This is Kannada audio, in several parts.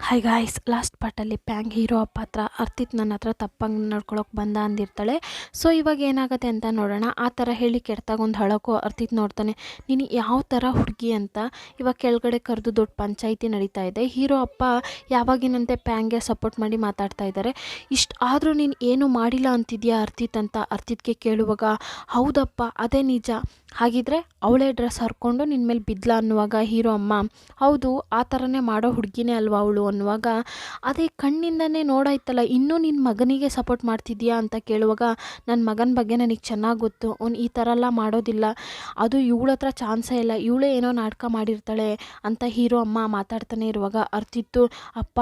ಹಾಯ್ ಗಾಯ್ಸ್, ಲಾಸ್ಟ್ ಪಾರ್ಟಲ್ಲಿ ಪ್ಯಾಂಗ್ ಹೀರೋ ಅಪ್ಪ ಹತ್ರ ಅರ್ತಿತ್ ನನ್ನ ಹತ್ರ ತಪ್ಪಂಗೆ ನಡ್ಕೊಳಕ್ಕೆ ಬಂದ ಅಂದಿರ್ತಾಳೆ. ಸೊ ಇವಾಗ ಏನಾಗುತ್ತೆ ಅಂತ ನೋಡೋಣ. ಆ ಥರ ಹೇಳಿ ಕೆಡ್ತಾಗ ಒಂದು ಹಳಕು ಅರ್ತಿತ್ ನೋಡ್ತಾನೆ, ನೀನು ಯಾವ ಥರ ಹುಡುಗಿ ಅಂತ. ಇವಾಗ ಕೆಳಗಡೆ ಕರೆದು ದೊಡ್ಡ ಪಂಚಾಯಿತಿ ನಡೀತಾ ಇದೆ. ಹೀರೋ ಅಪ್ಪ ಯಾವಾಗಿನಂತೆ ಪ್ಯಾಂಗ್ಗೆ ಸಪೋರ್ಟ್ ಮಾಡಿ ಮಾತಾಡ್ತಾ ಇದ್ದಾರೆ. ಇಷ್ಟು ಆದರೂ ನೀನು ಏನು ಮಾಡಿಲ್ಲ ಅಂತಿದ್ಯಾ ಅರ್ತಿತ್ ಅಂತ ಅರ್ತಿತ್ಗೆ ಕೇಳುವಾಗ, ಹೌದಪ್ಪ ಅದೇ ನಿಜ, ಹಾಗಿದ್ರೆ ಅವಳೇ ಡ್ರೆಸ್ ಹರ್ಕೊಂಡು ನಿನ್ನ ಮೇಲೆ ಬಿದ್ಲ ಅನ್ನುವಾಗ ಹೀರೋ ಅಮ್ಮ, ಹೌದು ಆ ಥರನೇ ಮಾಡೋ ಹುಡುಗಿನೇ ಅಲ್ವಾ ಅವಳು ಅನ್ನುವಾಗ, ಅದೇ ಕಣ್ಣಿಂದನೇ ನೋಡಾಯ್ತಲ್ಲ, ಇನ್ನೂ ನಿನ್ನ ಮಗನಿಗೆ ಸಪೋರ್ಟ್ ಮಾಡ್ತಿದ್ಯಾ ಅಂತ ಕೇಳುವಾಗ, ನನ್ನ ಮಗನ ಬಗ್ಗೆ ನನಗೆ ಚೆನ್ನಾಗಿ ಗೊತ್ತು, ಅವ್ನು ಈ ಥರ ಎಲ್ಲ ಮಾಡೋದಿಲ್ಲ, ಅದು ಇವಳ ಹತ್ರ ಚಾನ್ಸೇ ಇಲ್ಲ, ಇವಳೇ ಏನೋ ನಾಟಕ ಮಾಡಿರ್ತಾಳೆ ಅಂತ ಹೀರೋ ಅಮ್ಮ ಮಾತಾಡ್ತಾನೆ ಇರುವಾಗ ಅರ್ತಿತ್ತು, ಅಪ್ಪ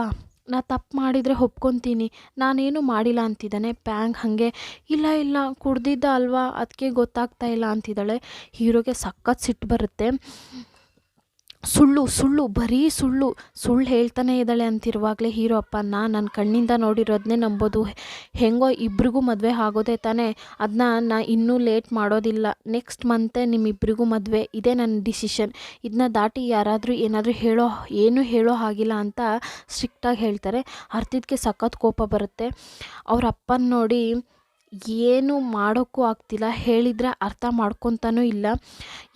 ನಾ ತಪ್ಪು ಮಾಡಿದರೆ ಒಪ್ಕೊತೀನಿ, ನಾನೇನು ಮಾಡಿಲ್ಲ ಅಂತಿದ್ದಾನೆ. ಪ್ಯಾಂಗ್ ಹಾಗೆ, ಇಲ್ಲ ಇಲ್ಲ ಕುಡ್ದಿದ್ದ ಅಲ್ವಾ ಅದಕ್ಕೆ ಗೊತ್ತಾಗ್ತಾ ಇಲ್ಲ ಅಂತಿದ್ದಾಳೆ. ಹೀರೋಗೆ ಸಖತ್ ಸಿಟ್ಟು ಬರುತ್ತೆ. ಸುಳ್ಳು ಸುಳ್ಳು ಬರೀ ಸುಳ್ಳು ಸುಳ್ಳು ಹೇಳ್ತಾನೆ ಇದ್ದಾಳೆ ಅಂತಿರುವಾಗಲೇ ಹೀರೋ ಅಪ್ಪನ, ನನ್ನ ಕಣ್ಣಿಂದ ನೋಡಿರೋದನ್ನೇ ನಂಬೋದು, ಹೆಂಗೋ ಇಬ್ರಿಗೂ ಮದುವೆ ಆಗೋದೇ ತಾನೇ, ಅದನ್ನ ನಾ ಇನ್ನೂ ಲೇಟ್ ಮಾಡೋದಿಲ್ಲ, ನೆಕ್ಸ್ಟ್ ಮಂತೇ ನಿಮ್ಮಿಬ್ಬರಿಗೂ ಮದುವೆ, ಇದೇ ನನ್ನ ಡಿಸಿಷನ್, ಇದನ್ನ ದಾಟಿ ಯಾರಾದರೂ ಏನಾದರೂ ಏನೂ ಹೇಳೋ ಹಾಗಿಲ್ಲ ಅಂತ ಸ್ಟ್ರಿಕ್ಟಾಗಿ ಹೇಳ್ತಾರೆ. ಅರ್ತಿತ್ಗೆ ಸಖತ್ ಕೋಪ ಬರುತ್ತೆ. ಅವ್ರ ಅಪ್ಪನ ನೋಡಿ ಏನು ಮಾಡೋಕ್ಕೂ ಆಗ್ತಿಲ್ಲ, ಹೇಳಿದರೆ ಅರ್ಥ ಮಾಡ್ಕೊತಾನೂ ಇಲ್ಲ.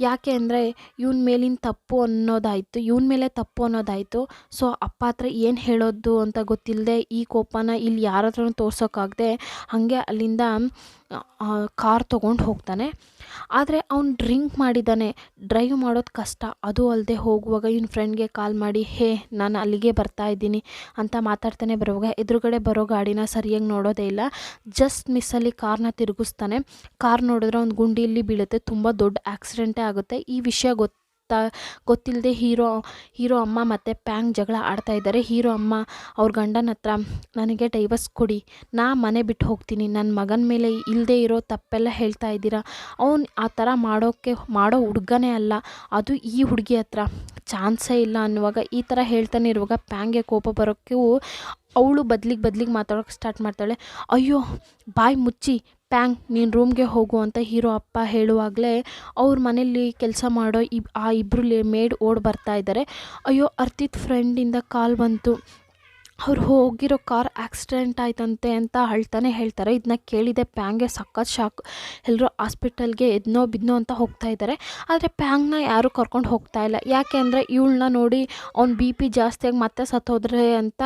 ಯಾಕೆ ಅಂದರೆ ಇವನ ಮೇಲಿನ ತಪ್ಪು ಅನ್ನೋದಾಯಿತು. ಸೊ ಅಪ್ಪ ಹತ್ರ ಏನು ಹೇಳೋದು ಅಂತ ಗೊತ್ತಿಲ್ಲದೆ ಈ ಕೋಪನ ಇಲ್ಲಿ ಯಾರ ಹತ್ರನೂ ತೋರ್ಸೋಕ್ಕಾಗದೆ ಹಾಗೆ ಅಲ್ಲಿಂದ ಕಾರ್ ತೊಗೊಂಡು ಹೋಗ್ತಾನೆ. ಆದರೆ ಅವ್ನು ಡ್ರಿಂಕ್ ಮಾಡಿದ್ದಾನೆ, ಡ್ರೈವ್ ಮಾಡೋದು ಕಷ್ಟ, ಅದು ಅಲ್ಲದೆ ಹೋಗುವಾಗ ಇವನ ಫ್ರೆಂಡ್ಗೆ ಕಾಲ್ ಮಾಡಿ, ಹೇ ನಾನು ಅಲ್ಲಿಗೆ ಬರ್ತಾ ಇದ್ದೀನಿ ಅಂತ ಮಾತಾಡ್ತಾನೆ. ಬರುವಾಗ ಎದುರುಗಡೆ ಬರೋ ಗಾಡಿನ ಸರಿಯಾಗಿ ನೋಡೋದೇ ಇಲ್ಲ, ಜಸ್ಟ್ ಮಿಸ್ಸಲ್ಲಿ ಕಾರ್ನ ತಿರುಗಿಸ್ತಾನೆ. ಕಾರ್ ನೋಡಿದ್ರೆ ಒಂದು ಗುಂಡಿಯಲ್ಲಿ ಬೀಳುತ್ತೆ, ತುಂಬ ದೊಡ್ಡ ಆಕ್ಸಿಡೆಂಟೇ ಆಗುತ್ತೆ. ಈ ವಿಷಯ ಗೊತ್ತಿಲ್ಲದೆ ಹೀರೋ ಅಮ್ಮ ಮತ್ತು ಪ್ಯಾಂಗ್ ಜಗಳ ಆಡ್ತಾ ಇದ್ದಾರೆ. ಹೀರೋ ಅಮ್ಮ ಅವ್ರ ಗಂಡನ ಹತ್ರ, ನನಗೆ ಡೈವರ್ಸ್ ಕೊಡಿ, ನಾ ಮನೆ ಬಿಟ್ಟು ಹೋಗ್ತೀನಿ, ನನ್ನ ಮಗನ ಮೇಲೆ ಇಲ್ಲದೆ ಇರೋ ತಪ್ಪೆಲ್ಲ ಹೇಳ್ತಾ ಇದ್ದೀರಾ, ಅವ್ನು ಆ ಥರ ಮಾಡೋ ಹುಡುಗನೇ ಅಲ್ಲ, ಅದು ಈ ಹುಡುಗಿ ಹತ್ರ ಚಾನ್ಸೇ ಇಲ್ಲ ಅನ್ನುವಾಗ ಈ ಥರ ಹೇಳ್ತಾನೆ ಇರುವಾಗ ಪ್ಯಾಂಗ್ಗೆ ಕೋಪ ಬರೋಕ್ಕೂ ಅವಳು ಬದಲಿಗೆ ಮಾತಾಡೋಕ್ಕೆ ಸ್ಟಾರ್ಟ್ ಮಾಡ್ತಾಳೆ. ಅಯ್ಯೋ ಬಾಯ್ ಮುಚ್ಚಿ ಪ್ಯಾಂಗ್, ನೀನು ರೂಮ್ಗೆ ಹೋಗು ಅಂತ ಹೀರೋ ಅಪ್ಪ ಹೇಳುವಾಗಲೇ ಅವ್ರ ಮನೇಲಿ ಕೆಲಸ ಮಾಡೋ ಆ ಇಬ್ಬರು ಮೇಡ್ ಓಡಿ ಬರ್ತಾ ಇದ್ದಾರೆ. ಅಯ್ಯೋ ಅರ್ತಿತ್ ಫ್ರೆಂಡಿಂದ ಕಾಲ್ ಬಂತು, ಅವ್ರು ಹೋಗಿರೋ ಕಾರ್ ಆಕ್ಸಿಡೆಂಟ್ ಆಯ್ತಂತೆ ಅಂತ ಹೇಳ್ತಾರೆ. ಇದನ್ನ ಕೇಳಿದೆ ಪ್ಯಾಂಗ್ಗೆ ಸಖತ್ ಶಾಕ್. ಎಲ್ಲರೂ ಹಾಸ್ಪಿಟಲ್ಗೆ ಎದ್ನೋ ಬಿದ್ನೋ ಅಂತ ಹೋಗ್ತಾ ಇದ್ದಾರೆ. ಆದರೆ ಪ್ಯಾಂಗ್ನ ಯಾರೂ ಕರ್ಕೊಂಡು ಹೋಗ್ತಾ ಇಲ್ಲ. ಯಾಕೆ ಅಂದರೆ ಇವಳನ್ನ ನೋಡಿ ಅವ್ನು BP ಜಾಸ್ತಿಯಾಗಿ ಮತ್ತೆ ಸತ್ತೋದ್ರೆ ಅಂತ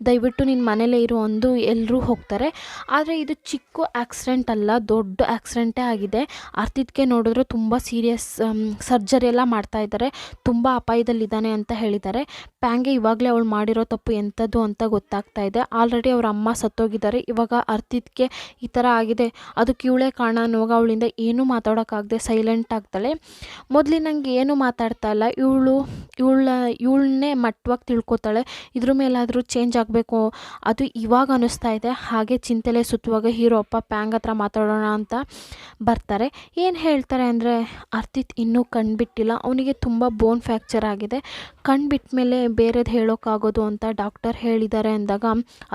ದಯವಿಟ್ಟು ನಿನ್ನ ಮನೇಲೇ ಇರು ಅಂದು ಎಲ್ಲರೂ ಹೋಗ್ತಾರೆ. ಆದರೆ ಇದು ಚಿಕ್ಕ ಆಕ್ಸಿಡೆಂಟ್ ಅಲ್ಲ, ದೊಡ್ಡ ಆಕ್ಸಿಡೆಂಟೇ ಆಗಿದೆ. ಅರ್ತಿತ್ಗೆ ನೋಡಿದ್ರೆ ತುಂಬ ಸೀರಿಯಸ್ ಸರ್ಜರಿ ಎಲ್ಲ ಮಾಡ್ತಾ ಇದ್ದಾರೆ, ತುಂಬ ಅಪಾಯದಲ್ಲಿದ್ದಾನೆ ಅಂತ ಹೇಳಿದ್ದಾರೆ. ಪ್ಯಾಂಗೆ ಇವಾಗಲೇ ಅವಳು ಮಾಡಿರೋ ತಪ್ಪು ಎಂಥದ್ದು ಅಂತ ಗೊತ್ತಾಗ್ತಾ ಇದೆ. ಆಲ್ರೆಡಿ ಅವ್ರ ಅಮ್ಮ ಸತ್ತೋಗಿದ್ದಾರೆ. ಇವಾಗ ಅರ್ತಿತ್ಗೆ ಈ ಥರ ಆಗಿದೆ, ಅದಕ್ಕೆ ಇವಳೇ ಕಾರಣ ಅನ್ನುವಾಗ ಅವಳಿಂದ ಏನೂ ಮಾತಾಡೋಕ್ಕಾಗದೆ ಸೈಲೆಂಟ್ ಆಗ್ತಾಳೆ. ಮೊದಲಿನಂಗೆ ಏನೂ ಮಾತಾಡ್ತಾ ಇಲ್ಲ, ಇವಳನ್ನೇ ಮಟ್ಟವಾಗಿ ತಿಳ್ಕೊತಾಳೆ. ಇದ್ರ ಮೇಲಾದರೂ ಚೇಂಜ್ ಆಗಬೇಕು ಅದು ಇವಾಗ ಅನ್ನಿಸ್ತಾ ಇದೆ. ಹಾಗೆ ಚಿಂತೆಲೆ ಸುತ್ತುವಾಗ ಹೀರೋ ಅಪ್ಪ ಪ್ಯಾಂಗ್ ಹತ್ರ ಮಾತಾಡೋಣ ಅಂತ ಬರ್ತಾರೆ. ಏನು ಹೇಳ್ತಾರೆ ಅಂದರೆ, ಅರ್ತಿತ್ ಇನ್ನೂ ಕಣ್ಬಿಟ್ಟಿಲ್ಲ, ಅವನಿಗೆ ತುಂಬ ಬೋನ್ ಫ್ರ್ಯಾಕ್ಚರ್ ಆಗಿದೆ, ಕಣ್ಬಿಟ್ಟ ಮೇಲೆ ಬೇರೆದು ಹೇಳೋಕ್ಕಾಗೋದು ಅಂತ ಡಾಕ್ಟರ್ ಹೇಳಿದ್ದಾರೆ ಅಂದಾಗ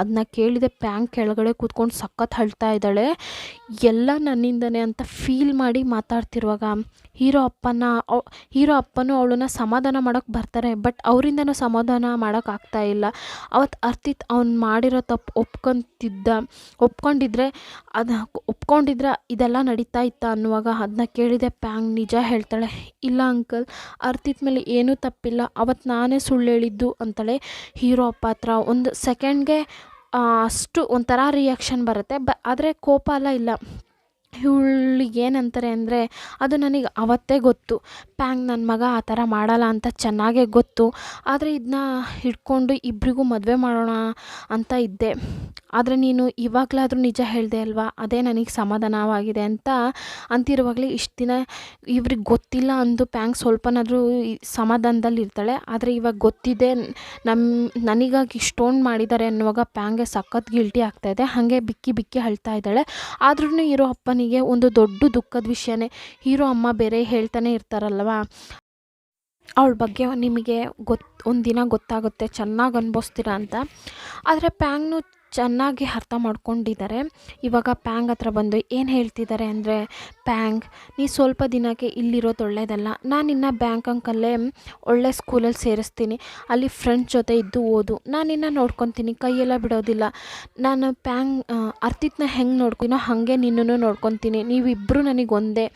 ಅದನ್ನ ಕೇಳಿದೆ ಪ್ಯಾಂಗ್ ಕೆಳಗಡೆ ಕೂತ್ಕೊಂಡು ಸಖತ್ ಅಳ್ತಾ ಇದ್ದಾಳೆ. ಎಲ್ಲ ನನ್ನಿಂದನೇ ಅಂತ ಫೀಲ್ ಮಾಡಿ ಮಾತಾಡ್ತಿರುವಾಗ ಹೀರೋ ಅಪ್ಪನೂ ಅವಳನ್ನ ಸಮಾಧಾನ ಮಾಡೋಕ್ಕೆ ಬರ್ತಾರೆ. ಬಟ್ ಅವರಿಂದನೂ ಸಮಾಧಾನ ಮಾಡೋಕ್ಕಾಗ್ತಾ ಇಲ್ಲ. ಅವತ್ತು ಅರ್ತಿತ್ ಅವ್ನು ಮಾಡಿರೋ ತಪ್ಪು ಒಪ್ಕೊಂಡಿದ್ರೆ ಇದೆಲ್ಲ ನಡೀತಾ ಇತ್ತ ಅನ್ನುವಾಗ ಅದನ್ನ ಕೇಳಿದೆ ಪ್ಯಾಂಗ್ ನಿಜ ಹೇಳ್ತಾಳೆ. ಇಲ್ಲ ಅಂಕಲ್, ಅರ್ತಿತ್ ಮೇಲೆ ಏನೂ ತಪ್ಪಿಲ್ಲ, ಅವತ್ತು ನಾನೇ ಸುಳ್ಳು ಹೇಳಿದ್ದು ಅಂತಾಳೆ. ಹೀರೋ ಅಪ್ಪ ಹತ್ರ ಒಂದು ಸೆಕೆಂಡ್ಗೆ ಅಷ್ಟು ಒಂಥರ ರಿಯಾಕ್ಷನ್ ಬರುತ್ತೆ, ಆದರೆ ಕೋಪ ಇಲ್ಲ. ಇವಳಿಗೆ ಏನಂತಾರೆ ಅಂದರೆ, ಅದು ನನಗೆ ಅವತ್ತೇ ಗೊತ್ತು, ಪ್ಯಾಂಗ್ ನನ್ನ ಮಗ ಆ ಥರ ಮಾಡಲ್ಲ ಅಂತ ಚೆನ್ನಾಗೇ ಗೊತ್ತು, ಆದರೆ ಇದನ್ನ ಹಿಡ್ಕೊಂಡು ಇಬ್ಬರಿಗೂ ಮದುವೆ ಮಾಡೋಣ ಅಂತ ಇದ್ದೆ, ಆದರೆ ನೀನು ಇವಾಗಲಾದರೂ ನಿಜ ಹೇಳಿದೆ ಅಲ್ವಾ, ಅದೇ ನನಗೆ ಸಮಾಧಾನವಾಗಿದೆ ಅಂತಿರುವಾಗಲೇ ಇಷ್ಟು ದಿನ ಇವ್ರಿಗೆ ಗೊತ್ತಿಲ್ಲ ಅಂದು ಪ್ಯಾಂಗ್ ಸ್ವಲ್ಪನಾದರೂ ಸಮಾಧಾನದಲ್ಲಿ ಇರ್ತಾಳೆ. ಆದರೆ ಇವಾಗ ಗೊತ್ತಿದೆ ನನಗಾಗಿ ಇಷ್ಟೊಂದು ಮಾಡಿದ್ದಾರೆ ಅನ್ನುವಾಗ ಪ್ಯಾಂಗ್ಗೆ ಸಖತ್ ಗಿಲ್ಟಿ ಆಗ್ತಾಯಿದೆ. ಹಾಗೆ ಬಿಕ್ಕಿ ಅಳ್ತಾ ಇದ್ದಾಳೆ. ಆದ್ರೂ ಹೀರೋ ಅಪ್ಪನಿಗೆ ಒಂದು ದೊಡ್ಡ ದುಃಖದ ವಿಷಯನೇ, ಹೀರೋ ಅಮ್ಮ ಬೇರೆ ಹೇಳ್ತಾನೆ ಇರ್ತಾರಲ್ವ, ಅವಳ ಬಗ್ಗೆ ನಿಮಗೆ ಒಂದಿನ ಗೊತ್ತಾಗುತ್ತೆ, ಚೆನ್ನಾಗಿ ಅನುಭವಿಸ್ತೀರಾ ಅಂತ. ಆದರೆ ಪ್ಯಾಂಗ್ನು ಚೆನ್ನಾಗಿ ಅರ್ಥ ಮಾಡ್ಕೊಂಡಿದ್ದಾರೆ. ಇವಾಗ ಪ್ಯಾಂಗ್ ಹತ್ರ ಬಂದು ಏನು ಹೇಳ್ತಿದ್ದಾರೆ ಅಂದರೆ, ಪ್ಯಾಂಗ್, ನೀ ಸ್ವಲ್ಪ ದಿನಕ್ಕೆ ಇಲ್ಲಿರೋದು ಒಳ್ಳೆಯದಲ್ಲ. ನಾನು ನಿನ್ನ ಬ್ಯಾಂಕಾಕಲ್ಲೇ ಒಳ್ಳೆ ಸ್ಕೂಲಲ್ಲಿ ಸೇರಿಸ್ತೀನಿ. ಅಲ್ಲಿ ಫ್ರೆಂಡ್ಸ್ ಜೊತೆ ಇದ್ದು ಓದು. ನಾನು ನಿನ್ನ ನೋಡ್ಕೊತೀನಿ, ಕೈಯೆಲ್ಲ ಬಿಡೋದಿಲ್ಲ. ನಾನು ಅರ್ತಿತ್ನ ಹೆಂಗೆ ನೋಡ್ತೀನೋ ಹಾಗೆ ನಿನ್ನನ್ನು ನೋಡ್ಕೊತೀನಿ. ನೀವಿಬ್ಬರು ನನಗೆ ಒಂದೇ.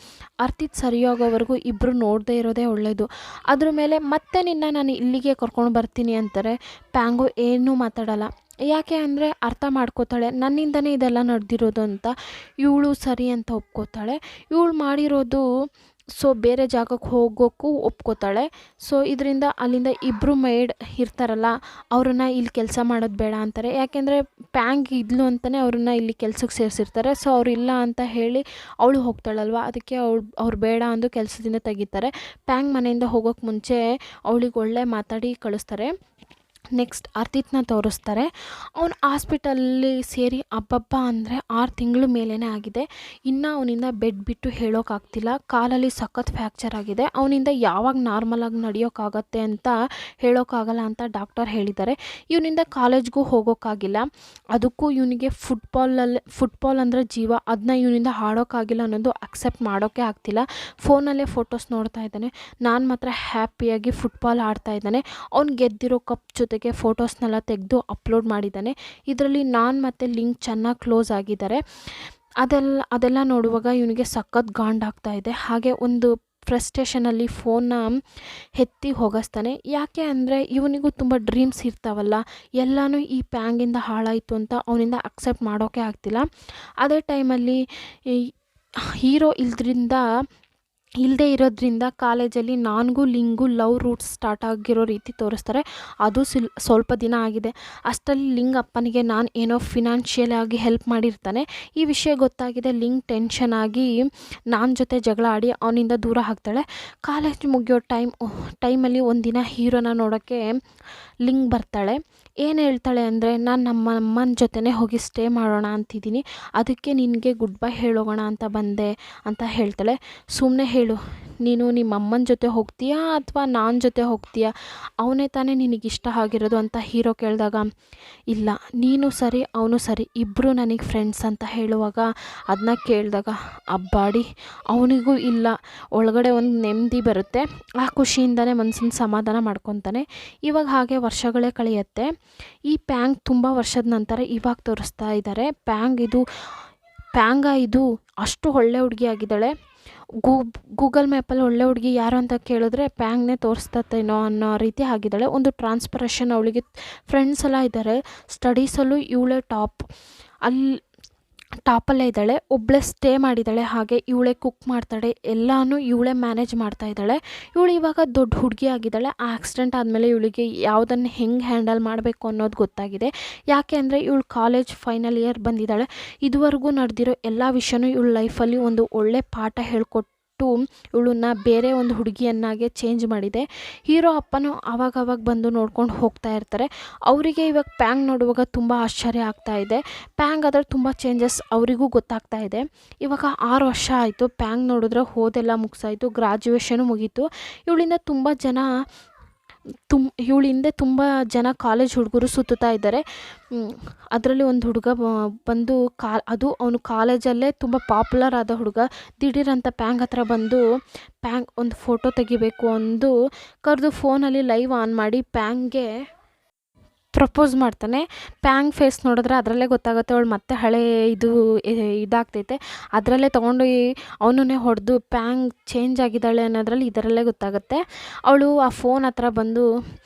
ಅರ್ತಿತ್ ಸರಿಯಾಗೋವರೆಗೂ ಇಬ್ಬರು ನೋಡದೇ ಇರೋದೇ ಒಳ್ಳೆಯದು. ಅದ್ರ ಮೇಲೆ ಮತ್ತೆ ನಿನ್ನ ನಾನು ಇಲ್ಲಿಗೆ ಕರ್ಕೊಂಡು ಬರ್ತೀನಿ ಅಂತಾರೆ. ಪ್ಯಾಂಗು ಏನೂ ಮಾತಾಡಲ್ಲ. ಯಾಕೆ ಅಂದರೆ ಅರ್ಥ ಮಾಡ್ಕೋತಾಳೆ, ನನ್ನಿಂದನೇ ಇದೆಲ್ಲ ನಡೆದಿರೋದು ಅಂತ. ಇವಳು ಸರಿ ಅಂತ ಒಪ್ಕೋತಾಳೆ. ಇವಳು ಮಾಡಿರೋದು ಬೇರೆ ಜಾಗಕ್ಕೆ ಹೋಗೋಕ್ಕೂ ಒಪ್ಕೋತಾಳೆ. ಇದರಿಂದ ಅಲ್ಲಿಂದ ಇಬ್ಬರು ಮೇಡ್ ಇರ್ತಾರಲ್ಲ, ಅವ್ರನ್ನ ಇಲ್ಲಿ ಕೆಲಸ ಮಾಡೋದು ಬೇಡ ಅಂತಾರೆ. ಯಾಕೆಂದರೆ ಪ್ಯಾಂಗ್ ಇದ್ಲು ಅಂತಲೇ ಅವ್ರನ್ನ ಇಲ್ಲಿ ಕೆಲ್ಸಕ್ಕೆ ಸೇರಿಸಿರ್ತಾರೆ. ಅವ್ರು ಇಲ್ಲ ಅಂತ ಹೇಳಿ ಅವಳು ಹೋಗ್ತಾಳಲ್ವ, ಅದಕ್ಕೆ ಅವ್ರು ಬೇಡ ಅಂದು ಕೆಲಸದಿಂದ ತೆಗಿತಾರೆ. ಪ್ಯಾಂಗ್ ಮನೆಯಿಂದ ಹೋಗೋಕ್ಕೆ ಮುಂಚೆ ಅವಳಿಗೆ ಒಳ್ಳೆ ಮಾತಾಡಿ ಕಳಿಸ್ತಾರೆ. ನೆಕ್ಸ್ಟ್ ಅರ್ತಿತ್ನ ತೋರಿಸ್ತಾರೆ. ಅವನು ಹಾಸ್ಪಿಟಲ್ಲಿ ಸೇರಿ ಅಬ್ಬಬ್ಬ ಅಂದರೆ 6 ತಿಂಗಳು ಮೇಲೇ ಆಗಿದೆ. ಇನ್ನು ಅವನಿಂದ ಬೆಡ್ ಬಿಟ್ಟು ಹೇಳೋಕ್ಕಾಗ್ತಿಲ್ಲ. ಕಾಲಲ್ಲಿ ಸಖತ್ ಫ್ರ್ಯಾಕ್ಚರ್ ಆಗಿದೆ. ಅವನಿಂದ ಯಾವಾಗ ನಾರ್ಮಲಾಗಿ ನಡೆಯೋಕ್ಕಾಗತ್ತೆ ಅಂತ ಹೇಳೋಕ್ಕಾಗಲ್ಲ ಅಂತ ಡಾಕ್ಟರ್ ಹೇಳಿದ್ದಾರೆ. ಇವನಿಂದ ಕಾಲೇಜ್ಗೂ ಹೋಗೋಕ್ಕಾಗಿಲ್ಲ. ಅದಕ್ಕೂ ಇವನಿಗೆ ಫುಟ್ಬಾಲ್ ಅಂದರೆ ಜೀವ. ಅದನ್ನ ಇವನಿಂದ ಆಡೋಕ್ಕಾಗಿಲ್ಲ ಅನ್ನೋದು ಅಕ್ಸೆಪ್ಟ್ ಮಾಡೋಕ್ಕೆ ಆಗ್ತಿಲ್ಲ. ಫೋನಲ್ಲೇ ಫೋಟೋಸ್ ನೋಡ್ತಾ ಇದ್ದಾನೆ. ನಾನು ಮಾತ್ರ ಹ್ಯಾಪಿಯಾಗಿ ಫುಟ್ಬಾಲ್ ಆಡ್ತಾ ಇದ್ದಾನೆ. ಅವ್ನು ಗೆದ್ದಿರೋ ಕಪ್ ಜೊತೆಗೆ ಫೋಟೋಸ್ನೆಲ್ಲ ತೆಗೆದು ಅಪ್ಲೋಡ್ ಮಾಡಿದ್ದಾನೆ. ಇದರಲ್ಲಿ ನಾನು ಮತ್ತು ಲಿಂಕ್ ಚೆನ್ನಾಗಿ ಕ್ಲೋಸ್ ಆಗಿದ್ದಾರೆ. ಅದೆಲ್ಲ ನೋಡುವಾಗ ಇವನಿಗೆ ಸಖತ್ ಗಾಂಡಾಗ್ತಾ ಇದೆ. ಹಾಗೆ ಒಂದು ಫ್ರಸ್ಟ್ರೇಷನಲ್ಲಿ ಫೋನ್ನ ಎತ್ತಿ ಹೋಗಿಸ್ತಾನೆ. ಯಾಕೆ ಅಂದರೆ ಇವನಿಗೂ ತುಂಬ ಡ್ರೀಮ್ಸ್ ಇರ್ತಾವಲ್ಲ, ಎಲ್ಲನೂ ಈ ಪ್ಯಾಂಗಿಂದ ಹಾಳಾಯಿತು ಅಂತ ಅವನಿಂದ ಅಕ್ಸೆಪ್ಟ್ ಮಾಡೋಕ್ಕೆ ಆಗ್ತಿಲ್ಲ. ಅದೇ ಟೈಮಲ್ಲಿ ಹೀರೋ ಇಲ್ಲದೇ ಇರೋದ್ರಿಂದ ಕಾಲೇಜಲ್ಲಿ ನನಗೂ ಲಿಂಗೂ ಲವ್ ರೂಟ್ಸ್ ಸ್ಟಾರ್ಟ್ ಆಗಿರೋ ರೀತಿ ತೋರಿಸ್ತಾರೆ. ಅದು ಸ್ವಲ್ಪ ದಿನ ಆಗಿದೆ. ಅಷ್ಟರಲ್ಲಿ ಲಿಂಗ್ ಅಪ್ಪನಿಗೆ ನಾನು ಏನೋ ಫಿನಾನ್ಷಿಯಲ್ ಆಗಿ ಹೆಲ್ಪ್ ಮಾಡಿರ್ತಾನೆ. ಈ ವಿಷಯ ಗೊತ್ತಾಗಿದೆ. ಲಿಂಗ್ ಟೆನ್ಷನ್ ಆಗಿ ನನ್ನ ಜೊತೆ ಜಗಳ ಆಡಿ ಅವನಿಂದ ದೂರ ಆಗ್ತಾಳೆ. ಕಾಲೇಜ್ ಮುಗಿಯೋ ಟೈಮಲ್ಲಿ ಒಂದಿನ ಹೀರೋನ ನೋಡೋಕ್ಕೆ ಲಿಂಗ್ ಬರ್ತಾಳೆ. ಏನು ಹೇಳ್ತಾಳೆ ಅಂದರೆ, ನಾನು ನಮ್ಮ ಅಮ್ಮನ ಜೊತೆನೇ ಹೋಗಿ ಸ್ಟೇ ಮಾಡೋಣ ಅಂತಿದ್ದೀನಿ, ಅದಕ್ಕೆ ನಿನಗೆ ಗುಡ್ ಬೈ ಹೇಳೋಗೋಣ ಅಂತ ಬಂದೆ ಅಂತ ಹೇಳ್ತಾಳೆ. ಸುಮ್ಮನೆ ಹೇಳು, ನೀನು ನಿಮ್ಮ ಅಮ್ಮನ ಜೊತೆ ಹೋಗ್ತೀಯಾ ಅಥವಾ ನಾನು ಜೊತೆ ಹೋಗ್ತೀಯಾ? ಅವನೇ ತಾನೇ ನಿನಗಿಷ್ಟ ಆಗಿರೋದು ಅಂತ ಹೀರೋ ಕೇಳಿದಾಗ, ಇಲ್ಲ ನೀನು ಸರಿ ಅವನು ಸರಿ, ಇಬ್ಬರು ನನಗೆ ಫ್ರೆಂಡ್ಸ್ ಅಂತ ಹೇಳುವಾಗ ಅದನ್ನ ಕೇಳಿದಾಗ ಅಬ್ಬಾಡಿ, ಅವನಿಗೂ ಇಲ್ಲ ಒಳಗಡೆ ಒಂದು ನೆಮ್ಮದಿ ಬರುತ್ತೆ. ಆ ಖುಷಿಯಿಂದನೇ ಮನಸ್ಸನ್ನು ಸಮಾಧಾನ ಮಾಡ್ಕೊತಾನೆ. ಇವಾಗ ಹಾಗೆ ವರ್ಷಗಳೇ ಕಳೆಯುತ್ತೆ. ಈ ಪ್ಯಾಂಗ್ ತುಂಬ ವರ್ಷದ ನಂತರ ಇವಾಗ ತೋರಿಸ್ತಾ ಇದ್ದಾರೆ. ಪ್ಯಾಂಗ ಇದು ಅಷ್ಟು ಒಳ್ಳೆ ಹುಡುಗಿ ಆಗಿದ್ದಾಳೆ. ಗೂಗಲ್ ಮ್ಯಾಪಲ್ಲಿ ಒಳ್ಳೆ ಹುಡುಗಿ ಯಾರು ಅಂತ ಕೇಳಿದ್ರೆ ಪ್ಯಾಂಗ್ನೇ ತೋರಿಸ್ತೇನೋ ಅನ್ನೋ ರೀತಿ ಆಗಿದ್ದಾಳೆ. ಒಂದು ಟ್ರಾನ್ಸ್ಪರೇಷನ್. ಅವಳಿಗೆ ಫ್ರೆಂಡ್ಸ್ ಎಲ್ಲ ಇದ್ದಾರೆ. ಸ್ಟಡೀಸಲ್ಲೂ ಇವಳೇ ಟಾಪಲ್ಲೇ ಇದ್ದಾಳೆ. ಒಬ್ಬಳೇ ಸ್ಟೇ ಮಾಡಿದ್ದಾಳೆ. ಹಾಗೆ ಇವಳೇ ಕುಕ್ ಮಾಡ್ತಾಳೆ. ಎಲ್ಲನೂ ಇವಳೇ ಮ್ಯಾನೇಜ್ ಮಾಡ್ತಾ ಇದ್ದಾಳೆ. ಇವಳು ಇವಾಗ ದೊಡ್ಡ ಹುಡುಗಿ ಆಗಿದ್ದಾಳೆ. ಆ ಆಕ್ಸಿಡೆಂಟ್ ಆದಮೇಲೆ ಇವಳಿಗೆ ಯಾವುದನ್ನು ಹೆಂಗೆ ಹ್ಯಾಂಡಲ್ ಮಾಡಬೇಕು ಅನ್ನೋದು ಗೊತ್ತಾಗಿದೆ. ಯಾಕೆ ಅಂದರೆ ಇವಳು ಕಾಲೇಜ್ ಫೈನಲ್ ಇಯರ್ ಬಂದಿದ್ದಾಳೆ. ಇದುವರೆಗೂ ನಡೆದಿರೋ ಎಲ್ಲ ವಿಷಯನೂ ಇವಳ ಲೈಫಲ್ಲಿ ಒಂದು ಒಳ್ಳೆ ಪಾಠ ಹೇಳ್ಕೊಟ್ಟು ಇವಳನ್ನ ಬೇರೆ ಒಂದು ಹುಡುಗಿಯನ್ನಾಗೆ ಚೇಂಜ್ ಮಾಡಿದೆ. ಹೀರೋ ಅಪ್ಪನೂ ಆವಾಗವಾಗ ಬಂದು ನೋಡ್ಕೊಂಡು ಹೋಗ್ತಾ ಇರ್ತಾರೆ. ಅವರಿಗೆ ಇವಾಗ ಪ್ಯಾಂಗ್ ನೋಡುವಾಗ ತುಂಬ ಆಶ್ಚರ್ಯ ಆಗ್ತಾ ಇದೆ. ಪ್ಯಾಂಗ್ ಆದರೆ ತುಂಬ ಚೇಂಜಸ್ ಅವರಿಗೂ ಗೊತ್ತಾಗ್ತಾ ಇದೆ. ಇವಾಗ 6 ವರ್ಷ ಆಯಿತು. ಪ್ಯಾಂಗ್ ನೋಡಿದ್ರೆ ಓದೆಲ್ಲ ಮುಗಿಸಾಯಿತು, ಗ್ರಾಜ್ಯುಯೇಷನು ಮುಗೀತು. ಇವಳಿಂದ ತುಂಬ ಜನ ಕಾಲೇಜ್ ಹುಡುಗರು ಸುತ್ತುತ್ತಾ ಇದ್ದಾರೆ. ಅದರಲ್ಲಿ ಒಂದು ಹುಡುಗ ಬಂದು ಅದು ಅವನು ಕಾಲೇಜಲ್ಲೇ ತುಂಬ ಪಾಪ್ಯುಲರ್ ಆದ ಹುಡುಗ. ದಿಢೀರಂತ ಪ್ಯಾಂಗ್ ಹತ್ರ ಬಂದು ಪ್ಯಾಂಗ್ ಒಂದು ಫೋಟೋ ತೆಗಿಬೇಕು ಅಂದು ಕರೆದು ಫೋನಲ್ಲಿ ಲೈವ್ ಆನ್ ಮಾಡಿ ಪ್ಯಾಂಗ್ಗೆ ಪ್ರಪೋಸ್ ಮಾಡ್ತಾನೆ. ಪ್ಯಾಂಗ್ ಫೇಸ್ ನೋಡಿದ್ರೆ ಅದರಲ್ಲೇ ಗೊತ್ತಾಗುತ್ತೆ ಅವಳು ಮತ್ತೆ ಹಳೆ ಇದಾಗ್ತೈತೆ. ಅದರಲ್ಲೇ ತೊಗೊಂಡು ಅವನನ್ನೇ ಹೊಡೆದು ಪ್ಯಾಂಗ್ ಚೇಂಜ್ ಆಗಿದ್ದಾಳೆ ಅನ್ನೋದ್ರಲ್ಲಿ ಇದರಲ್ಲೇ ಗೊತ್ತಾಗುತ್ತೆ. ಅವಳು ಆ ಫೋನ್ ಹತ್ರ ಬಂದು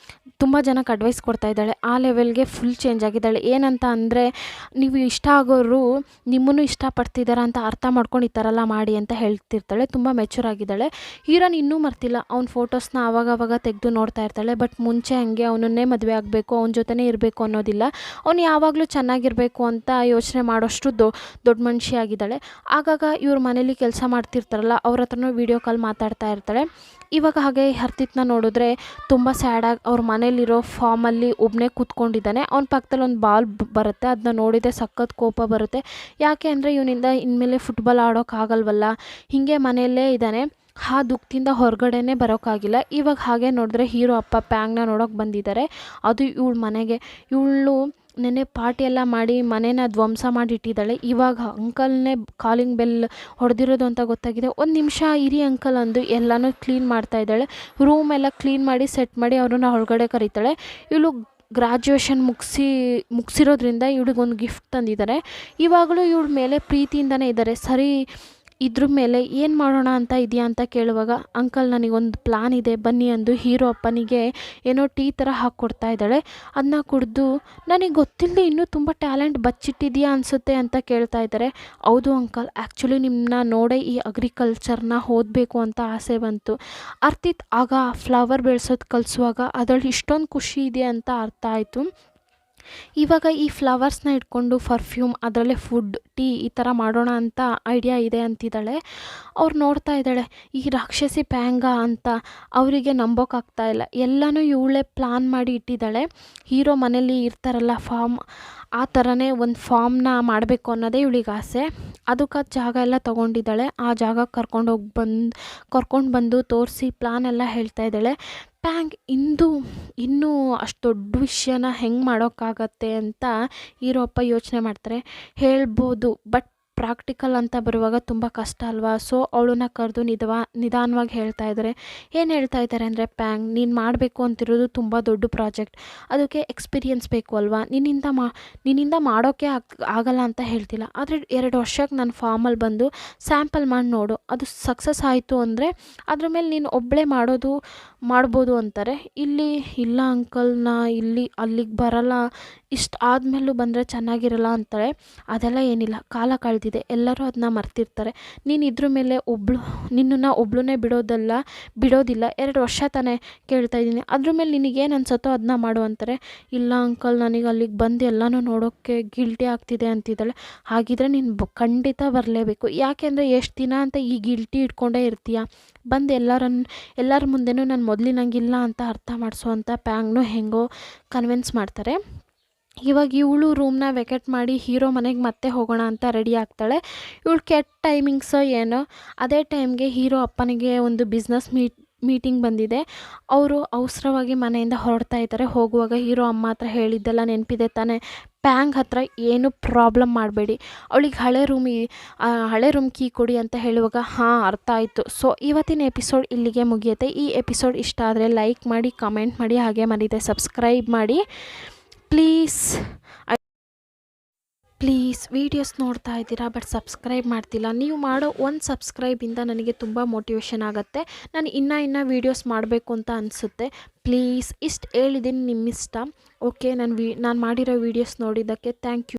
ತುಂಬ ಜನಕ್ಕೆ ಅಡ್ವೈಸ್ ಕೊಡ್ತಾ ಇದ್ದಾಳೆ. ಆ ಲೆವೆಲ್ಗೆ ಫುಲ್ ಚೇಂಜ್ ಆಗಿದ್ದಾಳೆ. ಏನಂತ ಅಂದರೆ, ನೀವು ಇಷ್ಟ ಆಗೋರು ನಿಮ್ಮನ್ನು ಇಷ್ಟಪಡ್ತಿದ್ದಾರೆ ಅಂತ ಅರ್ಥ ಮಾಡ್ಕೊಂಡು ಈ ಥರ ಎಲ್ಲ ಮಾಡಿ ಅಂತ ಹೇಳ್ತಿರ್ತಾಳೆ. ತುಂಬ ಮೆಚೂರ್ ಆಗಿದ್ದಾಳೆ. ಹೀರೋನ್ ಇನ್ನೂ ಮರ್ತಿಲ್ಲ. ಅವ್ನ ಫೋಟೋಸ್ನ ಆವಾಗವಾಗ ತೆಗೆದು ನೋಡ್ತಾ ಇರ್ತಾಳೆ. ಬಟ್ ಮುಂಚೆ ಹಂಗೆ ಅವನನ್ನೇ ಮದುವೆ ಆಗಬೇಕು, ಅವನ ಜೊತೆನೇ ಇರಬೇಕು ಅನ್ನೋದಿಲ್ಲ. ಅವನು ಯಾವಾಗಲೂ ಚೆನ್ನಾಗಿರಬೇಕು ಅಂತ ಯೋಚನೆ ಮಾಡೋಷ್ಟು ದೊಡ್ಡ ಮನುಷ್ಯ ಆಗಿದ್ದಾಳೆ. ಆಗಾಗ ಇವ್ರ ಮನೇಲಿ ಕೆಲಸ ಮಾಡ್ತಿರ್ತಾರಲ್ಲ, ಅವ್ರ ಹತ್ರನೂ ವೀಡಿಯೋ ಕಾಲ್ ಮಾತಾಡ್ತಾ ಇರ್ತಾಳೆ. ಇವಾಗ ಹಾಗೆ ಹರ್ತಿತ್ನ ನೋಡಿದ್ರೆ ತುಂಬ ಸ್ಯಾಡಾಗಿ ಅವ್ರ ಮನೇಲಿರೋ ಫಾರ್ಮಲ್ಲಿ ಒಬ್ಬನೇ ಕೂತ್ಕೊಂಡಿದ್ದಾನೆ. ಅವ್ನ ಪಕ್ಕದಲ್ಲಿ ಒಂದು ಬಾಲ್ ಬರುತ್ತೆ. ಅದನ್ನ ನೋಡಿದರೆ ಸಖತ್ ಕೋಪ ಬರುತ್ತೆ. ಯಾಕೆ ಅಂದರೆ ಇವನಿಂದ ಇನ್ಮೇಲೆ ಫುಟ್ಬಾಲ್ ಆಡೋಕ್ಕಾಗಲ್ವಲ್ಲ, ಹೀಗೆ ಮನೆಯಲ್ಲೇ ಇದ್ದಾನೆ. ಆ ದುಃಖದಿಂದ ಹೊರಗಡೆನೇ ಬರೋಕ್ಕಾಗಿಲ್ಲ. ಇವಾಗ ಹಾಗೆ ನೋಡಿದ್ರೆ ಹೀರೋ ಅಪ್ಪ ಪ್ಯಾಂಗ್ನ ನೋಡೋಕೆ ಬಂದಿದ್ದಾರೆ. ಅದು ಇವಳ ಮನೆಗೆ. ಇವಳು ನೆನ್ನೆ ಪಾರ್ಟಿ ಎಲ್ಲ ಮಾಡಿ ಮನೇನ ಧ್ವಂಸ ಮಾಡಿಟ್ಟಿದ್ದಾಳೆ. ಇವಾಗ ಅಂಕಲ್ನೇ ಕಾಲಿಂಗ್ ಬೆಲ್ ಹೊಡೆದಿರೋದು ಅಂತ ಗೊತ್ತಾಗಿದೆ. ಒಂದು ನಿಮಿಷ ಇರಿ ಅಂಕಲ್ ಅಂದು ಎಲ್ಲನೂ ಕ್ಲೀನ್ ಮಾಡ್ತಾ ಇದ್ದಾಳೆ. ರೂಮ್ ಎಲ್ಲ ಕ್ಲೀನ್ ಮಾಡಿ ಸೆಟ್ ಮಾಡಿ ಅವ್ರನ್ನ ಒಳಗಡೆ ಕರೀತಾಳೆ. ಇವಳು ಗ್ರ್ಯಾಜುಯೇಷನ್ ಮುಗಿಸಿರೋದ್ರಿಂದ ಇವಳಿಗೊಂದು ಗಿಫ್ಟ್ ತಂದಿದ್ದಾರೆ. ಇವಾಗಲೂ ಇವಳ ಮೇಲೆ ಪ್ರೀತಿಯಿಂದನೇ ಇದ್ದಾರೆ. ಸರಿ, ಇದ್ರ ಮೇಲೆ ಏನು ಮಾಡೋಣ ಅಂತ ಇದೆಯಾ ಅಂತ ಕೇಳುವಾಗ, ಅಂಕಲ್ ನನಗೊಂದು ಪ್ಲ್ಯಾನ್ ಇದೆ ಬನ್ನಿ ಅಂದು ಹೀರೋ ಅಪ್ಪನಿಗೆ ಏನೋ ಟೀ ಥರ ಹಾಕ್ಕೊಡ್ತಾ ಇದ್ದಾಳೆ. ಅದನ್ನ ಕುಡಿದು ನನಗೆ ಗೊತ್ತಿಲ್ಲದೆ ಇನ್ನೂ ತುಂಬ ಟ್ಯಾಲೆಂಟ್ ಬಚ್ಚಿಟ್ಟಿದೆಯಾ ಅನಿಸುತ್ತೆ ಅಂತ ಕೇಳ್ತಾ ಇದ್ದಾರೆ. ಹೌದು ಅಂಕಲ್, ಆ್ಯಕ್ಚುಲಿ ನಿಮ್ಮನ್ನ ನೋಡೇ ಈ ಅಗ್ರಿಕಲ್ಚರ್ನ ಓದಬೇಕು ಅಂತ ಆಸೆ ಬಂತು. ಅರ್ತಿತ್ ಆಗ ಫ್ಲವರ್ ಬೆಳೆಸೋದು ಕಲಿಸುವಾಗ ಅದರಲ್ಲಿ ಇಷ್ಟೊಂದು ಖುಷಿ ಇದೆ ಅಂತ ಅರ್ಥ ಆಯಿತು. ಇವಾಗ ಈ ಫ್ಲವರ್ಸ್ನ ಇಟ್ಕೊಂಡು ಪರ್ಫ್ಯೂಮ್, ಅದರಲ್ಲೇ ಫುಡ್, ಟೀ ಈ ಥರ ಮಾಡೋಣ ಅಂತ ಐಡಿಯಾ ಇದೆ ಅಂತಿದ್ದಾಳೆ. ಅವ್ರು ನೋಡ್ತಾ ಇದ್ದಾಳೆ ಈ ರಾಕ್ಷಸಿ ಪ್ಯಾಂಗ ಅಂತ. ಅವರಿಗೆ ನಂಬೋಕ್ಕಾಗ್ತಾ ಇಲ್ಲ. ಎಲ್ಲನೂ ಇವಳೇ ಪ್ಲ್ಯಾನ್ ಮಾಡಿ ಇಟ್ಟಿದ್ದಾಳೆ. ಹೀರೋ ಮನೇಲಿ ಇರ್ತಾರಲ್ಲ ಫಾರ್ಮ್, ಆ ಥರನೇ ಒಂದು ಫಾರ್ಮ್ನ ಮಾಡಬೇಕು ಅನ್ನೋದೇ ಇವಳಿಗೆ ಆಸೆ. ಅದಕ್ಕೆ ಜಾಗ ಎಲ್ಲ ತೊಗೊಂಡಿದ್ದಾಳೆ. ಆ ಜಾಗಕ್ಕೆ ಕರ್ಕೊಂಡು ಬಂದು ತೋರಿಸಿ ಪ್ಲ್ಯಾನ್ ಎಲ್ಲ ಹೇಳ್ತಾ ಇದ್ದಾಳೆ. ಪ್ಯಾಂಗ್ ಇನ್ನೂ ಅಷ್ಟು ದೊಡ್ಡ ವಿಷಯನ ಹೆಂಗೆ ಮಾಡೋಕ್ಕಾಗತ್ತೆ ಅಂತ ಹೀರೋ ಅಪ್ಪ ಯೋಚನೆ ಮಾಡ್ತಾರೆ. ಹೇಳ್ಬೋದು, ಬಟ್ ಪ್ರಾಕ್ಟಿಕಲ್ ಅಂತ ಬರುವಾಗ ತುಂಬ ಕಷ್ಟ ಅಲ್ವಾ. ಸೊ ಅವಳನ್ನ ಕರೆದು ನಿಧಾನವಾಗಿ ಹೇಳ್ತಾ ಇದ್ದಾರೆ. ಏನು ಹೇಳ್ತಾ ಇದ್ದಾರೆ ಅಂದರೆ, ಪ್ಯಾಂಗ್, ನೀನು ಮಾಡಬೇಕು ಅಂತಿರೋದು ತುಂಬ ದೊಡ್ಡ ಪ್ರಾಜೆಕ್ಟ್. ಅದಕ್ಕೆ ಎಕ್ಸ್ಪೀರಿಯನ್ಸ್ ಬೇಕು ಅಲ್ವಾ. ನಿನ್ನಿಂದ ಮಾಡೋಕ್ಕೆ ಆಗಲ್ಲ ಅಂತ ಹೇಳ್ತಿಲ್ಲ. ಆದರೆ 2 ವರ್ಷಕ್ಕೆ ನಾನು ಫಾರ್ಮಲ್ಲಿ ಬಂದು ಸ್ಯಾಂಪಲ್ ಮಾಡಿ ನೋಡು. ಅದು ಸಕ್ಸಸ್ ಆಯಿತು ಅಂದರೆ ಅದ್ರ ಮೇಲೆ ನೀನು ಒಬ್ಬಳೇ ಮಾಡ್ಬೋದು ಅಂತಾರೆ. ಇಲ್ಲ ಅಂಕಲ್, ಅಲ್ಲಿಗೆ ಬರಲ್ಲ, ಇಷ್ಟು ಆದಮೇಲೂ ಬಂದರೆ ಚೆನ್ನಾಗಿರಲ್ಲ ಅಂತಾಳೆ. ಅದೆಲ್ಲ ಏನಿಲ್ಲ, ಕಾಲ ಕಳೆದಿದೆ, ಎಲ್ಲರೂ ಅದನ್ನ ಮರ್ತಿರ್ತಾರೆ. ನೀನು ಇದ್ರ ಮೇಲೆ ನಿನ್ನನ್ನು ಒಬ್ಳನ್ನೇ ಬಿಡೋದಿಲ್ಲ. 2 ವರ್ಷ ತಾನೇ ಕೇಳ್ತಾ ಇದ್ದೀನಿ, ಅದ್ರ ಮೇಲೆ ನಿನಗೇನು ಅನ್ಸುತ್ತೋ ಅದನ್ನ ಮಾಡು ಅಂತಾರೆ. ಇಲ್ಲ ಅಂಕಲ್, ನನಗೆ ಅಲ್ಲಿಗೆ ಬಂದು ಎಲ್ಲನೂ ನೋಡೋಕ್ಕೆ ಗಿಲ್ಟಿ ಆಗ್ತಿದೆ ಅಂತಿದ್ದಾಳೆ. ಹಾಗಿದ್ರೆ ನೀನು ಖಂಡಿತ ಬರಲೇಬೇಕು. ಯಾಕೆಂದರೆ ಎಷ್ಟು ದಿನ ಅಂತ ಈ ಗಿಲ್ಟಿ ಇಟ್ಕೊಂಡೇ ಇರ್ತೀಯ. ಬಂದು ಎಲ್ಲರ ಮುಂದೆನೂ ನಾನು ಮೊದಲಿನಂಗಿಲ್ಲ ಅಂತ ಅರ್ಥ ಮಾಡಿಸೋ ಅಂತ ಪ್ಯಾಂಗ್ನು ಹೆಂಗೋ ಕನ್ವಿನ್ಸ್ ಮಾಡ್ತಾರೆ. ಇವಾಗ ಇವಳು ರೂಮ್ನ ವೆಕೆಟ್ ಮಾಡಿ ಹೀರೋ ಮನೆಗೆ ಮತ್ತೆ ಹೋಗೋಣ ಅಂತ ರೆಡಿ ಆಗ್ತಾಳೆ. ಇವಳು ಕೆಟ್ಟ ಟೈಮಿಂಗ್ಸೋ ಏನೋ, ಅದೇ ಟೈಮ್ಗೆ ಹೀರೋ ಅಪ್ಪನಿಗೆ ಒಂದು ಬಿಸ್ನೆಸ್ ಮೀಟಿಂಗ್ ಬಂದಿದೆ. ಅವರು ಅವಸರವಾಗಿ ಮನೆಯಿಂದ ಹೊರಡ್ತಾ ಇದ್ದಾರೆ. ಹೋಗುವಾಗ ಹೀರೋ ಅಮ್ಮ ಹತ್ರ ಹೇಳಿದ್ದೆಲ್ಲ ನೆನಪಿದೆ ತಾನೇ. ಪ್ಯಾಂಗ್ ಹತ್ರ ಏನು ಪ್ರಾಬ್ಲಮ್ ಮಾಡಬೇಡಿ, ಅವಳಿಗೆ ಹಳೆ ರೂಮ್ ಕೀ ಕೊಡಿ ಅಂತ ಹೇಳುವಾಗ ಹಾಂ ಅರ್ಥ ಆಯಿತು. ಸೊ ಇವತ್ತಿನ ಎಪಿಸೋಡ್ ಇಲ್ಲಿಗೆ ಮುಗಿಯುತ್ತೆ. ಈ ಎಪಿಸೋಡ್ ಇಷ್ಟ ಆದರೆ ಲೈಕ್ ಮಾಡಿ, ಕಮೆಂಟ್ ಮಾಡಿ, ಹಾಗೆ ಮರೀದೆ ಸಬ್ಸ್ಕ್ರೈಬ್ ಮಾಡಿ ಪ್ಲೀಸ್. ವೀಡಿಯೋಸ್ ನೋಡ್ತಾ ಇದ್ದೀರಾ ಬಟ್ ಸಬ್ಸ್ಕ್ರೈಬ್ ಮಾಡ್ತಿಲ್ಲ. ನೀವು ಮಾಡೋ ಒಂದು ಸಬ್ಸ್ಕ್ರೈಬಿಂದ ನನಗೆ ತುಂಬ ಮೋಟಿವೇಶನ್ ಆಗುತ್ತೆ. ನಾನು ಇನ್ನೂ ವೀಡಿಯೋಸ್ ಮಾಡಬೇಕು ಅಂತ ಅನಿಸುತ್ತೆ. ಪ್ಲೀಸ್, ಇಷ್ಟು ಹೇಳಿದ್ದೀನಿ, ನಿಮ್ಮಿಷ್ಟ. ಓಕೆ, ನಾನು ಮಾಡಿರೋ ವೀಡಿಯೋಸ್ ನೋಡಿದ್ದಕ್ಕೆ ಥ್ಯಾಂಕ್ ಯು.